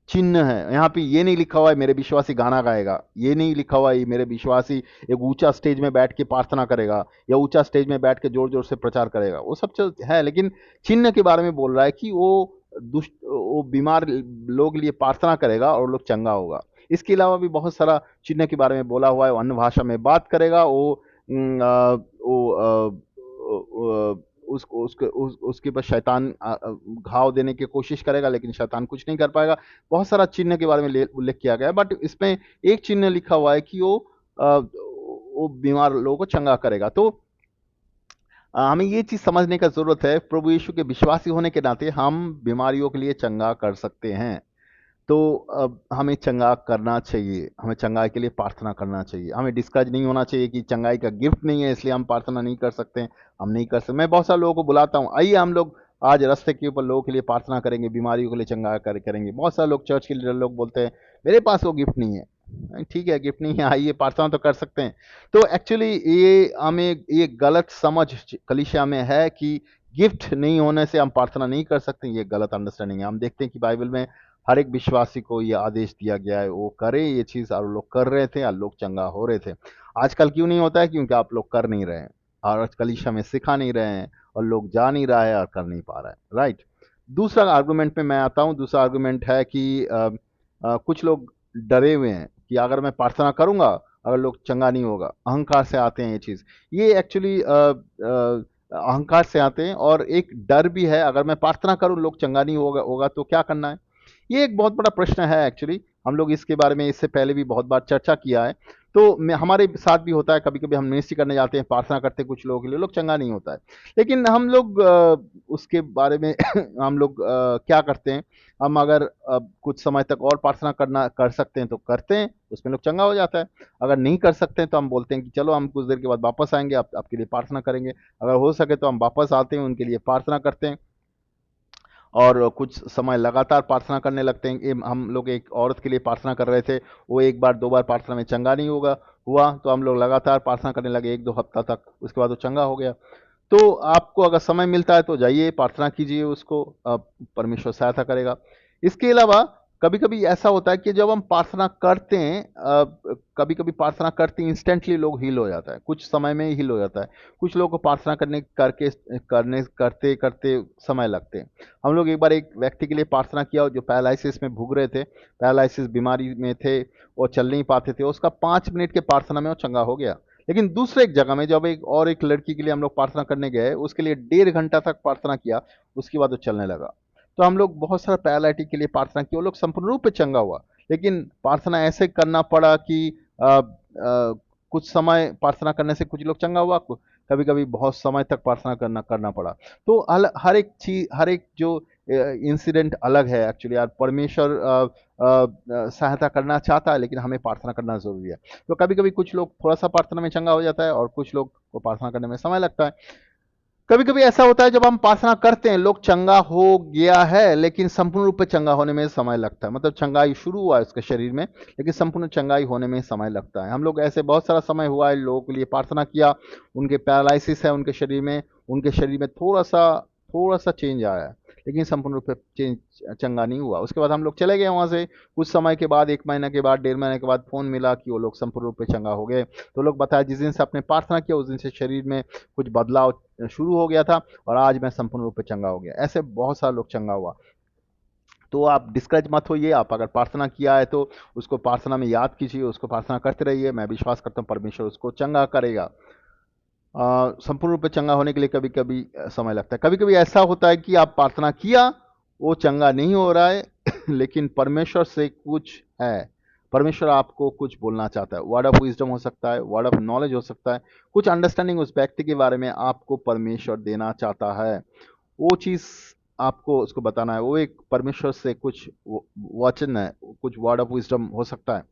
चिन्ह है। यहाँ पे ये नहीं लिखा हुआ है मेरे विश्वासी गाना गाएगा, ये नहीं लिखा हुआ है मेरे विश्वासी एक ऊंचा स्टेज में बैठ के प्रार्थना करेगा या ऊंचा स्टेज में बैठ के जोर जोर से प्रचार करेगा। वो सब चीज है, लेकिन चिन्ह के बारे में बोल रहा है कि वो बीमार लोग लिए प्रार्थना करेगा और लोग चंगा होगा। इसके अलावा भी बहुत सारा चिन्ह के बारे में बोला हुआ है। अन्य भाषा में बात करेगा, उसके ऊपर शैतान घाव देने की कोशिश करेगा, लेकिन शैतान कुछ नहीं कर पाएगा। बहुत सारा चिन्ह के बारे में उल्लेख किया गया है, बट इसमें एक चिन्ह लिखा हुआ है कि वो बीमार लोगों को चंगा करेगा। तो हमें ये चीज समझने का जरूरत है, प्रभु यीशु के विश्वासी होने के नाते हम बीमारियों के लिए चंगा कर सकते हैं। तो हमें चंगा करना चाहिए, हमें चंगाई के लिए प्रार्थना करना चाहिए। हमें डिस्करेज नहीं होना चाहिए कि चंगाई का गिफ्ट नहीं है इसलिए हम प्रार्थना नहीं कर सकते, हम नहीं कर सकते। मैं बहुत सारे लोगों को बुलाता हूँ, आइए हम लोग आज रास्ते के ऊपर लोगों के लिए प्रार्थना करेंगे, बीमारियों के लिए चंगा करेंगे। बहुत सारे लोग, चर्च के लीडर लोग बोलते हैं मेरे पास वो गिफ्ट नहीं है। ठीक है, गिफ्ट नहीं है, आइए प्रार्थना तो कर सकते हैं। तो एक्चुअली ये हमें ये गलत समझ कलीसिया में है कि गिफ्ट नहीं होने से हम प्रार्थना नहीं कर सकते। ये गलत अंडरस्टैंडिंग है। हम देखते हैं कि बाइबल में हर एक विश्वासी को ये आदेश दिया गया है वो करे ये चीज, और लोग कर रहे थे और लोग चंगा हो रहे थे। आजकल क्यों नहीं होता है? क्योंकि आप लोग कर नहीं रहे हैं, और आज कलीसिया में सिखा नहीं रहे हैं, और लोग जा नहीं रहा है और कर नहीं पा रहा है। राइट। दूसरा आर्गुमेंट में मैं आता हूँ। दूसरा आर्गुमेंट है कि कुछ लोग डरे हुए हैं कि अगर मैं प्रार्थना करूंगा अगर लोग चंगा नहीं होगा। अहंकार से आते हैं ये चीज। ये एक्चुअली अहंकार से आते हैं, और एक डर भी है अगर मैं प्रार्थना करूं लोग चंगा नहीं होगा तो क्या करना है। ये एक बहुत बड़ा प्रश्न है एक्चुअली। हम लोग इसके बारे में इससे पहले भी बहुत बार चर्चा किया है। तो हमारे साथ भी होता है, कभी कभी हम मिनिस्ट्री करने जाते हैं, प्रार्थना करते हैं कुछ लोगों के लिए, लोग चंगा नहीं होता है। लेकिन हम लोग उसके बारे में हम लोग क्या करते हैं, हम अगर कुछ समय तक और प्रार्थना कर सकते हैं तो करते हैं, उसमें लोग चंगा हो जाता है। अगर नहीं कर सकते हैं तो हम बोलते हैं कि चलो हम कुछ देर के बाद वापस आएंगे, आपके लिए प्रार्थना करेंगे। अगर हो सके तो हम वापस आते हैं, उनके लिए प्रार्थना करते हैं। और कुछ समय लगातार प्रार्थना करने लगते हैं। हम लोग एक औरत के लिए प्रार्थना कर रहे थे, वो एक बार दो बार प्रार्थना में चंगा नहीं हुआ, तो हम लोग लगातार प्रार्थना करने लगे एक दो हफ्ता तक, उसके बाद वो चंगा हो गया। तो आपको अगर समय मिलता है तो जाइए प्रार्थना कीजिए, उसको परमेश्वर सहायता करेगा। इसके अलावा कभी कभी ऐसा होता है कि जब हम प्रार्थना करते हैं, कभी कभी प्रार्थना करते इंस्टेंटली लोग हील हो जाता है, कुछ समय में ही हील हो जाता है। कुछ लोगों को प्रार्थना करते करते समय लगते हैं। हम लोग एक बार एक व्यक्ति के लिए प्रार्थना किया जो पैरालिसिस में भुग रहे थे, पैरालिसिस बीमारी में थे, वो चल नहीं पाते थे। उसका 5 मिनट के प्रार्थना में वो चंगा हो गया। लेकिन दूसरे एक जगह में जब एक लड़की के लिए हम लोग प्रार्थना करने गए, उसके लिए 1.5 घंटा तक प्रार्थना किया, उसके बाद वो चलने लगा। तो हम लोग बहुत सारा पैरालिटिक के लिए प्रार्थना की, वो लोग संपूर्ण रूप से चंगा हुआ। लेकिन प्रार्थना ऐसे करना पड़ा कि कुछ समय प्रार्थना करने से कुछ लोग चंगा हुआ, कभी कभी बहुत समय तक प्रार्थना करना करना पड़ा। तो हर एक चीज, हर एक जो इंसिडेंट अलग है एक्चुअली यार। परमेश्वर सहायता करना चाहता है, लेकिन हमें प्रार्थना करना जरूरी है। तो कभी कभी कुछ लोग थोड़ा सा प्रार्थना में चंगा हो जाता है, और कुछ लोग को प्रार्थना करने में समय लगता है। कभी कभी ऐसा होता है जब हम प्रार्थना करते हैं, लोग चंगा हो गया है, लेकिन संपूर्ण रूप से चंगा होने में समय लगता है। मतलब चंगाई शुरू हुआ है उसके शरीर में, लेकिन संपूर्ण चंगाई होने में समय लगता है। हम लोग ऐसे बहुत सारा समय हुआ है, लोगों के लिए प्रार्थना किया, उनके पैरालिसिस है उनके शरीर में, थोड़ा सा चेंज आया है, लेकिन संपूर्ण रूप से चेंज चंगा नहीं हुआ। उसके बाद हम लोग चले गए वहां से। कुछ समय के बाद, 1 महीने के बाद, 1.5 महीने के बाद फोन मिला कि वो लोग संपूर्ण रूप से चंगा हो गए। तो लोग बताया जिस दिन से आपने प्रार्थना किया उस दिन से शरीर में कुछ बदलाव शुरू हो गया था, और आज मैं संपूर्ण रूप से चंगा हो गया। ऐसे बहुत सारे लोग चंगा हुआ। तो आप डिस्करेज मत होइए। आप अगर प्रार्थना किया है तो उसको प्रार्थना में याद कीजिए, उसको प्रार्थना करते रहिए। मैं विश्वास करता हूँ परमेश्वर उसको चंगा करेगा। संपूर्ण रूप से चंगा होने के लिए कभी कभी समय लगता है। कभी कभी ऐसा होता है कि आप प्रार्थना किया, वो चंगा नहीं हो रहा है लेकिन परमेश्वर से कुछ है, परमेश्वर आपको कुछ बोलना चाहता है। वर्ड ऑफ विजडम हो सकता है, वर्ड ऑफ नॉलेज हो सकता है, कुछ अंडरस्टैंडिंग उस व्यक्ति के बारे में आपको परमेश्वर देना चाहता है। वो चीज़ आपको उसको बताना है। वो एक परमेश्वर से कुछ वचन है, कुछ वर्ड ऑफ विजडम हो सकता है।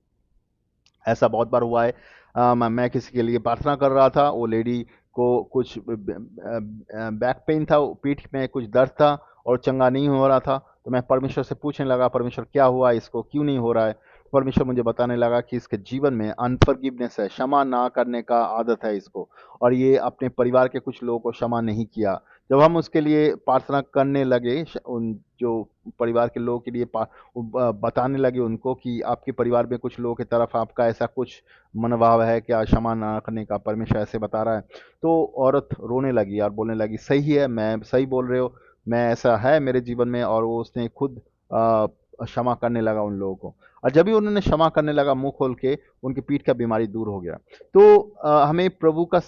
ऐसा बहुत बार हुआ है। मैं किसी के लिए प्रार्थना कर रहा था, वो लेडी को कुछ बैक पेन था, पीठ में कुछ दर्द था और चंगा नहीं हो रहा था। तो मैं परमेश्वर से पूछने लगा, परमेश्वर क्या हुआ, इसको क्यों नहीं हो रहा है। परमेश्वर मुझे बताने लगा कि इसके जीवन में अनफॉरगिवनेस है, क्षमा ना करने का आदत है इसको, और ये अपने परिवार के कुछ लोगों को क्षमा नहीं किया। जब हम उसके लिए प्रार्थना करने लगे, उन जो परिवार के लोगों के लिए बताने लगे उनको कि आपके परिवार में कुछ लोगों की तरफ आपका ऐसा कुछ मनोभाव है, क्या क्षमा ना करने का, परमेश्वर ऐसे बता रहा है। तो औरत रोने लगी और बोलने लगी, सही है, मैं सही बोल रहे हो, मैं ऐसा है मेरे जीवन में। और वो उसने खुद क्षमा करने लगा उन लोगों को। और जब भी उन्होंने क्षमा करने लगा मुंह खोल के, उनकी पीठ का बीमारी दूर हो गया। तो हमें प्रभु का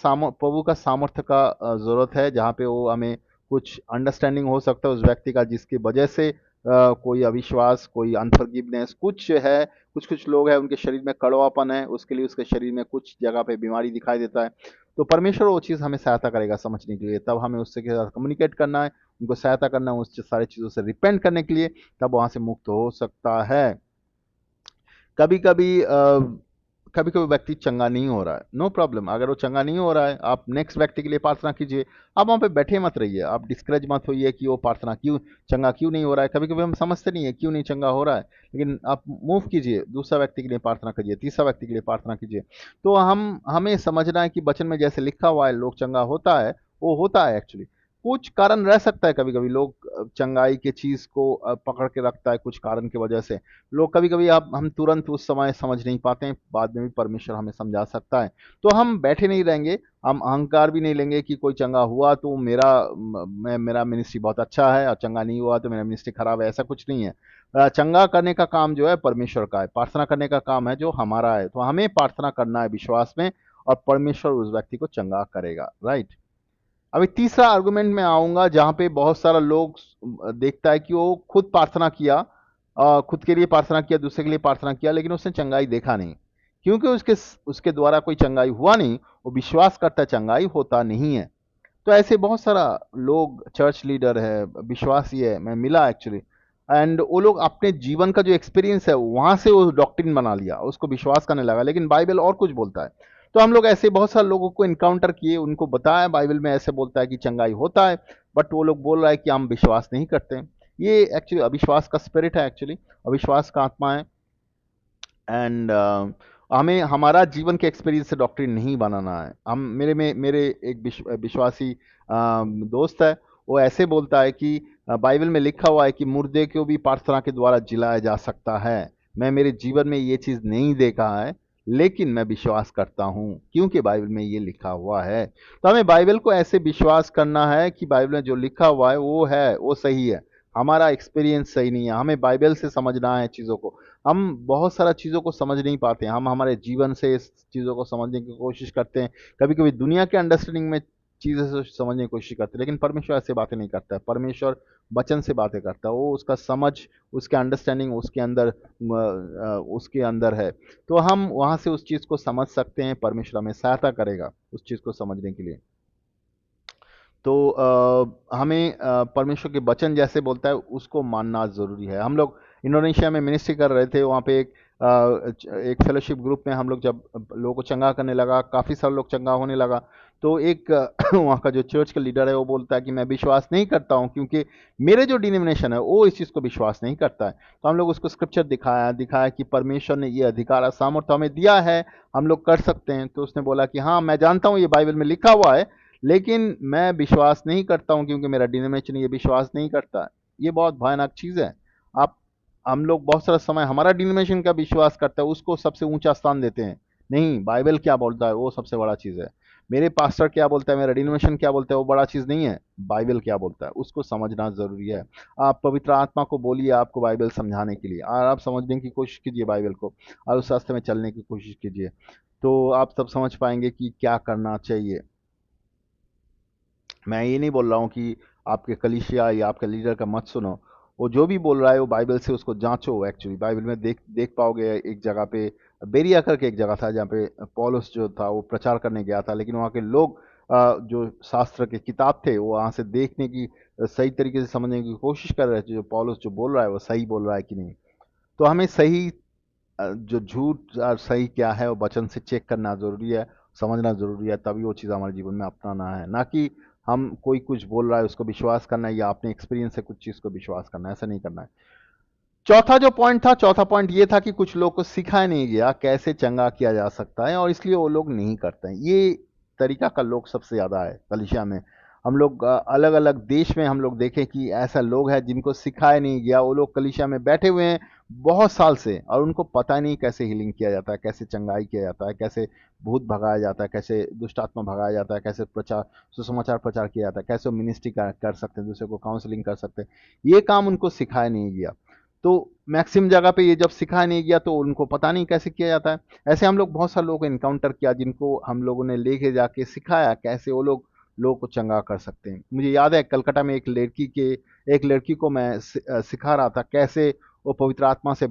सामर्थ्य का जरूरत है, जहाँ पे वो हमें कुछ अंडरस्टैंडिंग हो सकता है उस व्यक्ति का, जिसकी वजह से कोई अविश्वास, कोई अनफॉरगिवनेस कुछ है। कुछ कुछ लोग हैं उनके शरीर में कड़वापन है, उसके लिए उसके शरीर में कुछ जगह पे बीमारी दिखाई देता है। तो परमेश्वर वो चीज़ हमें सहायता करेगा समझने के लिए। तब हमें उससे के साथ कम्युनिकेट करना है, उनको सहायता करना है उस सारी चीज़ों से रिपेंट करने के लिए, तब वहाँ से मुक्त हो सकता है। कभी कभी कभी कभी व्यक्ति चंगा नहीं हो रहा है, नो प्रॉब्लम। अगर वो चंगा नहीं हो रहा है, आप नेक्स्ट व्यक्ति के लिए प्रार्थना कीजिए। आप वहाँ पे बैठे मत रहिए, आप डिस्करेज मत होइए कि वो प्रार्थना चंगा क्यों नहीं हो रहा है। कभी कभी हम समझते नहीं है क्यों नहीं चंगा हो रहा है, लेकिन आप मूव कीजिए, दूसरा व्यक्ति के लिए प्रार्थना कीजिए, तीसरा व्यक्ति के लिए प्रार्थना कीजिए। तो हमें समझना है कि वचन में जैसे लिखा हुआ है लोग चंगा होता है, वो होता है एक्चुअली। कुछ कारण रह सकता है, कभी कभी लोग चंगाई के चीज को पकड़ के रखता है कुछ कारण की वजह से। लोग कभी कभी आप हम तुरंत उस समय समझ नहीं पाते हैं, बाद में भी परमेश्वर हमें समझा सकता है। तो हम बैठे नहीं रहेंगे, हम अहंकार भी नहीं लेंगे कि कोई चंगा हुआ तो मेरा मिनिस्ट्री बहुत अच्छा है, और चंगा नहीं हुआ तो मेरा मिनिस्ट्री खराब है। ऐसा कुछ नहीं है। चंगा करने का काम जो है परमेश्वर का है, प्रार्थना करने का काम है जो हमारा है। तो हमें प्रार्थना करना है विश्वास में, और परमेश्वर उस व्यक्ति को चंगा करेगा। राइट। अभी तीसरा आर्गुमेंट में आऊंगा, जहां पे बहुत सारा लोग देखता है कि वो खुद प्रार्थना किया, खुद के लिए प्रार्थना किया, दूसरे के लिए प्रार्थना किया, लेकिन उसने चंगाई देखा नहीं, क्योंकि उसके उसके द्वारा कोई चंगाई हुआ नहीं। वो विश्वास करता है चंगाई होता नहीं है। तो ऐसे बहुत सारा लोग चर्च लीडर है, विश्वासी है, मैं मिला एक्चुअली। एंड वो लोग अपने जीवन का जो एक्सपीरियंस है वहां से वो डॉक्ट्रिन बना लिया, उसको विश्वास करने लगा, लेकिन बाइबल और कुछ बोलता है। तो हम लोग ऐसे बहुत सारे लोगों को इनकाउंटर किए, उनको बताया बाइबल में ऐसे बोलता है कि चंगाई होता है, बट वो लोग बोल रहा है कि हम विश्वास नहीं करते। ये एक्चुअली अविश्वास का स्पिरिट है, एक्चुअली अविश्वास का आत्मा है। एंड हमें हमारा जीवन के एक्सपीरियंस से डॉक्ट्रिन नहीं बनाना है। हम मेरे एक विश्वासी दोस्त है, वो ऐसे बोलता है कि बाइबल में लिखा हुआ है कि मुर्दे को भी प्रार्थना के द्वारा जिलाया जा सकता है। मैं मेरे जीवन में ये चीज़ नहीं देखा है, लेकिन मैं विश्वास करता हूँ क्योंकि बाइबल में ये लिखा हुआ है। तो हमें बाइबल को ऐसे विश्वास करना है कि बाइबल में जो लिखा हुआ है वो सही है। हमारा एक्सपीरियंस सही नहीं है, हमें बाइबल से समझना है चीज़ों को। हम बहुत सारा चीज़ों को समझ नहीं पाते हैं, हम हमारे जीवन से इस चीज़ों को समझने की कोशिश करते हैं, कभी कभी दुनिया के अंडरस्टैंडिंग में चीज़ें से समझने की कोशिश करते हैं, लेकिन परमेश्वर ऐसे बातें नहीं करता है। परमेश्वर वचन से बातें करता है, वो उसका समझ, उसके अंडरस्टैंडिंग उसके अंदर है। तो हम वहाँ से उस चीज़ को समझ सकते हैं, परमेश्वर हमें सहायता करेगा उस चीज़ को समझने के लिए। तो हमें परमेश्वर के वचन जैसे बोलता है उसको मानना ज़रूरी है। हम लोग इंडोनेशिया में मिनिस्ट्री कर रहे थे, वहाँ पे एक फेलोशिप ग्रुप में हम लोग जब लोगों को चंगा करने लगा, काफ़ी सारे लोग चंगा होने लगा, तो एक वहाँ का जो चर्च का लीडर है वो बोलता है कि मैं विश्वास नहीं करता हूँ क्योंकि मेरे जो डिनोमिनेशन है वो इस चीज़ को विश्वास नहीं करता है। तो हम लोग उसको स्क्रिप्चर दिखाया दिखाया कि परमेश्वर ने ये अधिकार और सामर्थ्य हमें दिया है, हम लोग कर सकते हैं। तो उसने बोला कि हाँ मैं जानता हूँ ये बाइबल में लिखा हुआ है, लेकिन मैं विश्वास नहीं करता हूँ क्योंकि मेरा डिनोमिनेशन ये विश्वास नहीं करता है। ये बहुत भयानक चीज़ है। आप हम लोग बहुत सारा समय हमारा डिनोमिनेशन का विश्वास करता है, उसको सबसे ऊंचा स्थान देते हैं। नहीं, बाइबल क्या बोलता है वो सबसे बड़ा चीज़ है। मेरे पास्टर क्या बोलता है, मेरा डिनोमिनेशन क्या बोलता है, वो बड़ा चीज़ नहीं है। बाइबल क्या बोलता है उसको समझना ज़रूरी है। आप पवित्र आत्मा को बोलिए आपको बाइबल समझाने के लिए, और आप समझने की कोशिश कीजिए बाइबल को, और उस रास्ते में चलने की कोशिश कीजिए, तो आप तब समझ पाएंगे कि क्या करना चाहिए। मैं ये नहीं बोल रहा हूँ कि आपके कलीसिया या आपके लीडर का मत सुनो, वो जो भी बोल रहा है वो बाइबल से उसको जांचो। एक्चुअली बाइबल में देख पाओगे, एक जगह पे बेरिया करके एक जगह था जहाँ पे पौलुस जो था वो प्रचार करने गया था, लेकिन वहाँ के लोग जो शास्त्र के किताब थे वो वहाँ से देखने की सही तरीके से समझने की कोशिश कर रहे थे, जो पौलुस जो बोल रहा है वो सही बोल रहा है कि नहीं। तो हमें सही जो झूठ और सही क्या है वो वचन से चेक करना ज़रूरी है, समझना ज़रूरी है, तभी वो चीज़ हमारे जीवन में अपनाना है। ना कि हम कोई कुछ बोल रहा है उसको विश्वास करना है, या अपने एक्सपीरियंस से कुछ चीज़ को विश्वास करना है, ऐसा नहीं करना है। चौथा जो पॉइंट था, चौथा पॉइंट ये था कि कुछ लोग को सिखाया नहीं गया कैसे चंगा किया जा सकता है, और इसलिए वो लोग नहीं करते हैं। ये तरीका का लोग सबसे ज़्यादा है कलिसिया में। हम लोग अलग अलग देश में हम लोग देखें कि ऐसा लोग हैं जिनको सिखाया नहीं गया, वो लोग कलिसिया में बैठे हुए हैं बहुत साल से, और उनको पता नहीं कैसे हीलिंग किया जाता है, कैसे चंगाई किया जाता है, कैसे भूत भगाया जाता है, कैसे दुष्ट आत्मा भगाया जाता है, कैसे प्रचार सुसमाचार प्रचार किया जाता है, कैसे वो मिनिस्ट्री कर सकते हैं, दूसरे को काउंसलिंग कर सकते हैं। ये काम उनको सिखाया नहीं गया। तो मैक्सिमम जगह पे ये जब सिखाया नहीं गया तो उनको पता नहीं कैसे किया जाता है। ऐसे हम लोग बहुत सारे लोगों को इनकाउंटर किया जिनको हम लोगों ने लेके जाके सिखाया कैसे वो लोग लोगों को चंगा कर सकते हैं। मुझे याद है कलकत्ता में एक लड़की को मैं सिखा रहा था कैसे वो पवित्र आत्मा से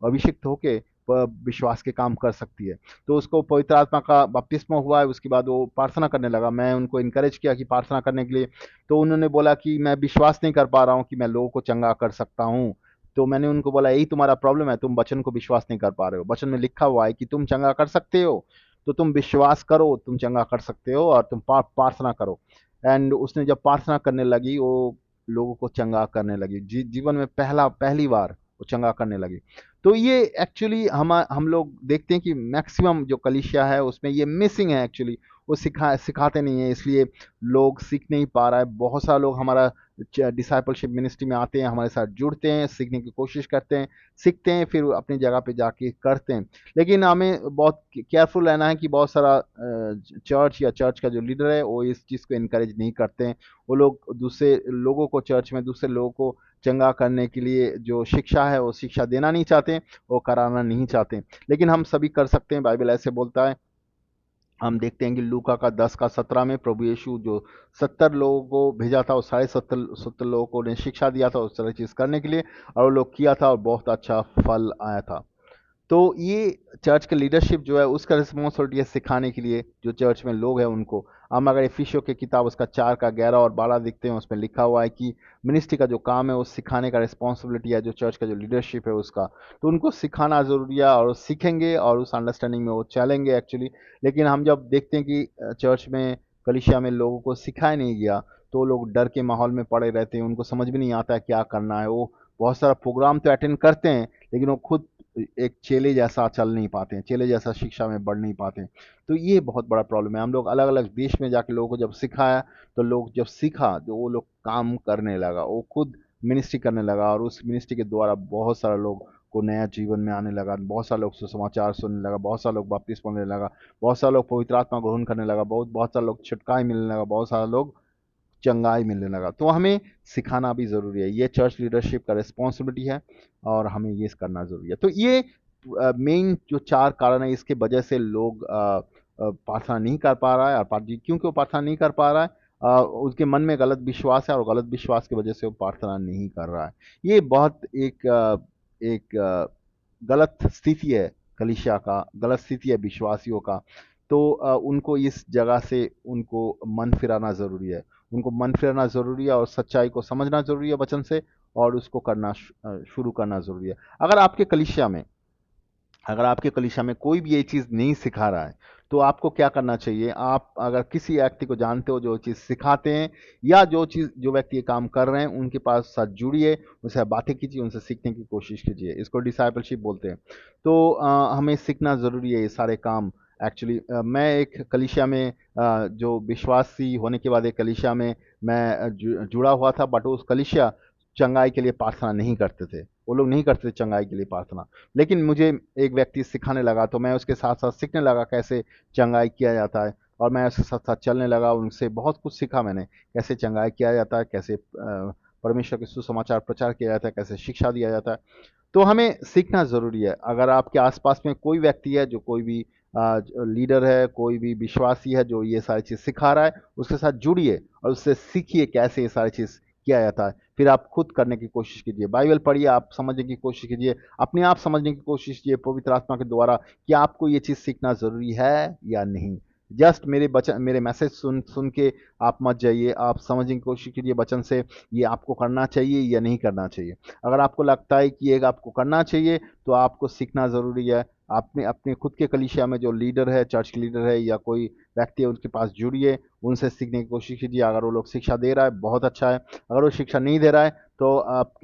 अभिषिक्त होके विश्वास के काम कर सकती है। तो उसको पवित्र आत्मा का बपतिस्मा हुआ है, उसके बाद वो प्रार्थना करने लगा। मैं उनको इनकरेज किया कि प्रार्थना करने के लिए, तो उन्होंने बोला कि मैं विश्वास नहीं कर पा रहा हूँ कि मैं लोगों को चंगा कर सकता हूँ। तो मैंने उनको बोला यही तुम्हारा प्रॉब्लम है, तुम वचन को विश्वास नहीं कर पा रहे हो। वचन में लिखा हुआ है कि तुम चंगा कर सकते हो, तो तुम विश्वास करो, तुम चंगा कर सकते हो, और तुम प्रार्थना करो। एंड उसने जब प्रार्थना करने लगी, वो लोगों को चंगा करने लगी। जीवन में पहली बार वो चंगा करने लगी। तो ये एक्चुअली हम लोग देखते हैं कि मैक्सिमम जो कलीसिया है उसमें ये मिसिंग है एक्चुअली। वो सिखाते नहीं है, इसलिए लोग सीख नहीं पा रहा है। बहुत सारे लोग हमारा डिसाइपलशिप मिनिस्ट्री में आते हैं, हमारे साथ जुड़ते हैं, सीखने की कोशिश करते हैं, सीखते हैं, फिर अपनी जगह पे जाके करते हैं। लेकिन हमें बहुत केयरफुल रहना है कि बहुत सारा चर्च या चर्च का जो लीडर है वो इस चीज़ को इनकरेज नहीं करते हैं। वो लोग दूसरे लोगों को चर्च में दूसरे लोगों को चंगा करने के लिए जो शिक्षा है वो शिक्षा देना नहीं चाहते, वो कराना नहीं चाहते। लेकिन हम सभी कर सकते हैं, बाइबल ऐसे बोलता है। हम देखते हैं कि लूका का 10 का 17 में प्रभु यीशु जो 70 लोगों को भेजा था, वो 70 लोगों को ने शिक्षा दिया था उस तरह चीज़ करने के लिए, और वो लोग किया था और बहुत अच्छा फल आया था। तो ये चर्च के लीडरशिप जो है उसका रिस्पॉन्सिबिलिटी है सिखाने के लिए जो चर्च में लोग हैं उनको। हम अगर एफिसियों की किताब उसका 4 का 11 और 12 देखते हैं, उसमें लिखा हुआ है कि मिनिस्ट्री का जो काम है वो सिखाने का रिस्पॉन्सिबिलिटी है जो चर्च का जो लीडरशिप है उसका। तो उनको सिखाना ज़रूरी है, और वो सीखेंगे और उस अंडरस्टैंडिंग में वो चलेंगे एक्चुअली। लेकिन हम जब देखते हैं कि चर्च में कलिसिया में लोगों को सिखाया नहीं गया, तो लोग डर के माहौल में पड़े रहते हैं, उनको समझ भी नहीं आता है क्या करना है। वो बहुत सारा प्रोग्राम तो अटेंड करते हैं, लेकिन वो खुद एक चेले जैसा चल नहीं पाते हैं, चेले जैसा शिक्षा में बढ़ नहीं पाते हैं। तो ये बहुत बड़ा प्रॉब्लम है। हम लोग अलग अलग देश में जाके लोगों को जब सिखाया, तो लोग जब सीखा तो वो लोग काम करने लगा, वो खुद मिनिस्ट्री करने लगा, और उस मिनिस्ट्री के द्वारा बहुत सारे लोग को नया जीवन में आने लगा, बहुत सारे लोग सुसमाचार सुनने लगा, बहुत सारे लोग बपतिस्मा लेने लगा, बहुत सारे लोग पवित्र आत्मा ग्रहण करने लगा, बहुत सारे लोग छुटकारा मिलने लगा, बहुत सारे लोग चंगाई मिलने लगा। तो हमें सिखाना भी ज़रूरी है, ये चर्च लीडरशिप का रिस्पॉन्सिबिलिटी है, और हमें ये करना ज़रूरी है। तो ये मेन जो 4 कारण है, इसके वजह से लोग प्रार्थना नहीं कर पा रहा है। और क्योंकि वो प्रार्थना नहीं कर पा रहा है, उसके मन में गलत विश्वास है, और गलत विश्वास की वजह से वो प्रार्थना नहीं कर रहा है। ये बहुत एक गलत स्थिति है कलीसिया का, गलत स्थिति है विश्वासियों का। तो उनको इस जगह से उनको मन फिराना ज़रूरी है, उनको मन फिराना ज़रूरी है, और सच्चाई को समझना ज़रूरी है वचन से, और उसको करना शुरू करना ज़रूरी है। अगर आपके कलीसिया में कोई भी ये चीज़ नहीं सिखा रहा है, तो आपको क्या करना चाहिए? आप अगर किसी व्यक्ति को जानते हो जो चीज़ सिखाते हैं, या जो व्यक्ति ये काम कर रहे हैं, उनके पास साथ जुड़िए, उनसे बातें कीजिए, उनसे सीखने की कोशिश कीजिए। इसको डिसाइपलशिप बोलते हैं। तो हमें सीखना ज़रूरी है ये सारे काम। एक्चुअली मैं एक कलीसिया में, जो विश्वासी होने के बाद एक कलीसिया में मैं जुड़ा हुआ था, बट उस कलीसिया चंगाई के लिए प्रार्थना नहीं करते थे। वो लोग नहीं करते थे चंगाई के लिए प्रार्थना। लेकिन मुझे एक व्यक्ति सिखाने लगा, तो मैं उसके साथ साथ सीखने लगा कैसे चंगाई किया जाता है, और मैं उसके साथ साथ चलने लगा। उनसे बहुत कुछ सीखा मैंने, कैसे चंगाई किया जाता है, कैसे परमेश्वर के सुसमाचार प्रचार किया जाता है, कैसे शिक्षा दिया जाता है। तो हमें सीखना ज़रूरी है। अगर आपके आसपास में कोई व्यक्ति है, जो कोई भी लीडर है, कोई भी विश्वासी है जो ये सारी चीज़ सिखा रहा है, उसके साथ जुड़िए और उससे सीखिए कैसे ये सारी चीज़ किया जाता है। फिर आप खुद करने की कोशिश कीजिए, बाइबल पढ़िए, आप समझने की कोशिश कीजिए, अपने आप समझने की कोशिश कीजिए पवित्र आत्मा के द्वारा कि आपको ये चीज़ सीखना ज़रूरी है या नहीं। जस्ट मेरे मैसेज सुन सुन के आप मत जाइए, आप समझने की कोशिश कीजिए वचन से, ये आपको करना चाहिए या नहीं करना चाहिए। अगर आपको लगता है कि ये आपको करना चाहिए, तो आपको सीखना ज़रूरी है। आपने अपने खुद के कलीसिया में जो लीडर है, चर्च लीडर है, या कोई व्यक्ति है, उनके पास जुड़िए, उनसे सीखने की कोशिश कीजिए। अगर वो लोग शिक्षा दे रहा है, बहुत अच्छा है। अगर वो शिक्षा नहीं दे रहा है, तो आप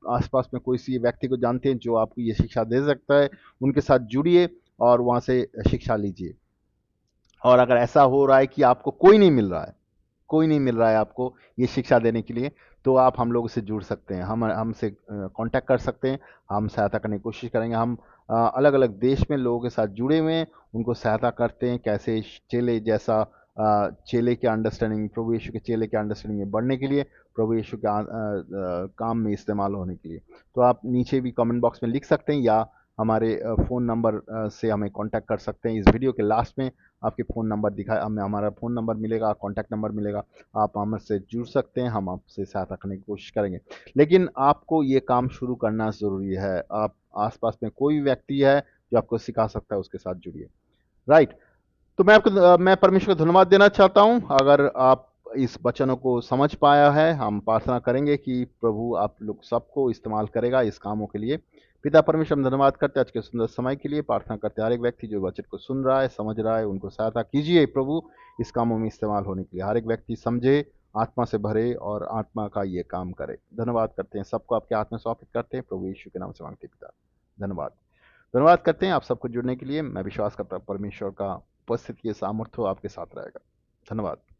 आसपास में कोई सी व्यक्ति को जानते हैं जो आपको ये शिक्षा दे सकता है, उनके साथ जुड़िए और वहाँ से शिक्षा लीजिए। और अगर ऐसा हो रहा है कि आपको कोई नहीं मिल रहा है आपको ये शिक्षा देने के लिए, तो आप हम लोगों से जुड़ सकते हैं, हम हमसे कांटेक्ट कर सकते हैं। हम सहायता करने की कोशिश करेंगे। हम अलग अलग देश में लोगों के साथ जुड़े हुए हैं, उनको सहायता करते हैं कैसे चेले जैसा, चेले के अंडरस्टैंडिंग, प्रभु यीशु के चेले के अंडरस्टैंडिंग में बढ़ने के लिए, प्रभु यीशु के काम में इस्तेमाल होने के लिए। तो आप नीचे भी कमेंट बॉक्स में लिख सकते हैं, या हमारे फ़ोन नंबर से हमें कांटेक्ट कर सकते हैं। इस वीडियो के लास्ट में आपके फ़ोन नंबर दिखा हमें हमारा फ़ोन नंबर मिलेगा, कॉन्टैक्ट नंबर मिलेगा। आप हमसे जुड़ सकते हैं, हम आपसे सहायता करने की कोशिश करेंगे। लेकिन आपको ये काम शुरू करना ज़रूरी है। आप आसपास में कोई व्यक्ति है जो आपको सिखा सकता है, उसके साथ जुड़िए। राइट। तो मैं परमेश्वर को धन्यवाद देना चाहता हूँ। अगर आप इस वचनों को समझ पाया है, हम प्रार्थना करेंगे कि प्रभु आप लोग सबको इस्तेमाल करेगा इस कामों के लिए। पिता परमेश्वर, हम धन्यवाद करते हैं आज के सुंदर समय के लिए। प्रार्थना करते हैं हर एक व्यक्ति जो वचन को सुन रहा है, समझ रहा है, उनको सहायता कीजिए प्रभु इस कामों में इस्तेमाल होने के लिए। हर एक व्यक्ति समझे, आत्मा से भरे और आत्मा का ये काम करे। धन्यवाद करते हैं, सबको आपके हाथ में सौंपित करते हैं, प्रभु यीशु के नाम से मांगते हैं पिता। धन्यवाद। धन्यवाद करते हैं आप सबको जुड़ने के लिए। मैं विश्वास करता हूँ परमेश्वर का उपस्थिति, सामर्थ्य आपके साथ रहेगा। धन्यवाद।